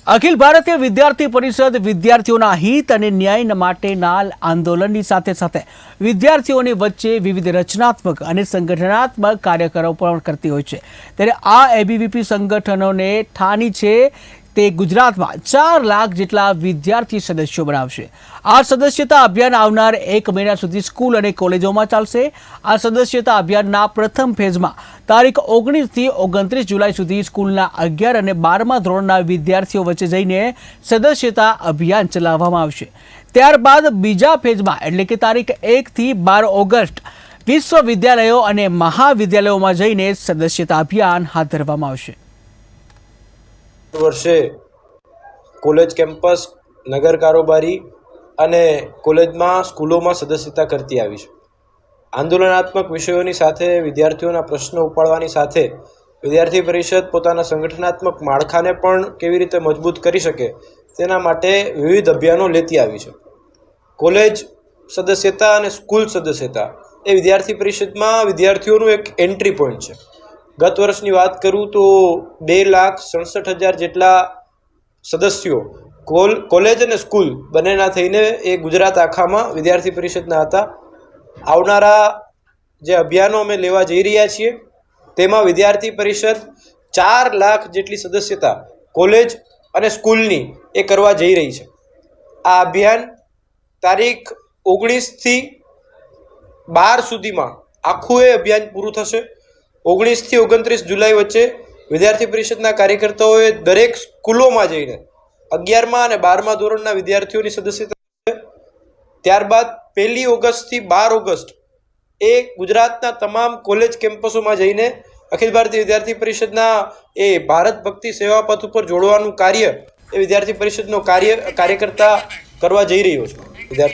અખિલ ભારતીય વિદ્યાર્થી પરિષદ વિદ્યાર્થીઓના હિત અને ન્યાય માટેના આંદોલનની સાથે સાથે વિદ્યાર્થીઓની વચ્ચે વિવિધ રચનાત્મક અને સંગઠનાત્મક કાર્યક્રમો પણ કરતી હોય છે। ત્યારે આ એબીવીપી સંગઠનોને ઠાની છે તે ગુજરાતમાં 4 લાખ જેટલા વિદ્યાર્થી સદસ્યો બનાવશે। આ સદસ્યતા અભિયાન આવનાર 1 મહિના સુધી સ્કૂલ અને કોલેજોમાં ચાલશે। આ સદસ્યતા અભિયાનના પ્રથમ ફેઝમાં તારીખ 19 થી 29 જુલાઈ સુધી સ્કૂલના 11 અને 12મા ધોરણના વિદ્યાર્થીઓ વચ્ચે જઈને સદસ્યતા અભિયાન ચલાવવામાં આવશે। ત્યારબાદ બીજા ફેઝમાં એટલે કે તારીખ 1 થી 12 ઓગસ્ટ વિશ્વવિદ્યાલયો અને મહાવિદ્યાલયોમાં જઈને સદસ્યતા અભિયાન હાથ ધરવામાં આવશે। વર્ષે કોલેજ કેમ્પસ નગર કારોબારી અને કોલેજમાં સ્કૂલોમાં સદસ્યતા કરતી આવી છે। આંદોલનાત્મક વિષયોની સાથે વિદ્યાર્થીઓના પ્રશ્નો ઉપાડવાની સાથે વિદ્યાર્થી પરિષદ પોતાના સંગઠનાત્મક માળખાને પણ કેવી રીતે મજબૂત કરી શકે તેના માટે વિવિધ અભિયાનો લેતી આવી છે। કોલેજ સદસ્યતા અને સ્કૂલ સદસ્યતા એ વિદ્યાર્થી પરિષદમાં વિદ્યાર્થીઓનું એક એન્ટ્રી પોઈન્ટ છે। ગત વર્ષની વાત કરું તો 2,67,000 જેટલા સદસ્યો કોલેજ અને સ્કૂલ બંનેના થઈને એ ગુજરાત આખામાં વિદ્યાર્થી પરિષદના હતા। આવનારા જે અભિયાનો અમે લેવા જઈ રહ્યા છીએ તેમાં વિદ્યાર્થી પરિષદ 4 લાખ જેટલી સદસ્યતા કોલેજ અને સ્કૂલની એ કરવા જઈ રહી છે। આ અભિયાન તારીખ 19 થી 12 સુધીમાં આખું એ અભિયાન પૂરું થશે। 19 થી 29 જુલાઈ વચ્ચે વિદ્યાર્થી પરિષદના કાર્યકર્તાઓએ દરેક સ્કૂલોમાં જઈને 11મા અને 12મા ધોરણના વિદ્યાર્થીઓની સદસ્યતા કરશે। ત્યારબાદ 1 ઓગસ્ટ થી 12 ઓગસ્ટ એ ગુજરાતના તમામ કોલેજ કેમ્પસોમાં જઈને અખિલ ભારતીય વિદ્યાર્થી પરિષદના એ ભારત ભક્તિ સેવા પથ ઉપર જોડવાનું કાર્ય એ વિદ્યાર્થી પરિષદનો કાર્યકર્તા કરવા જઈ રહ્યો છે।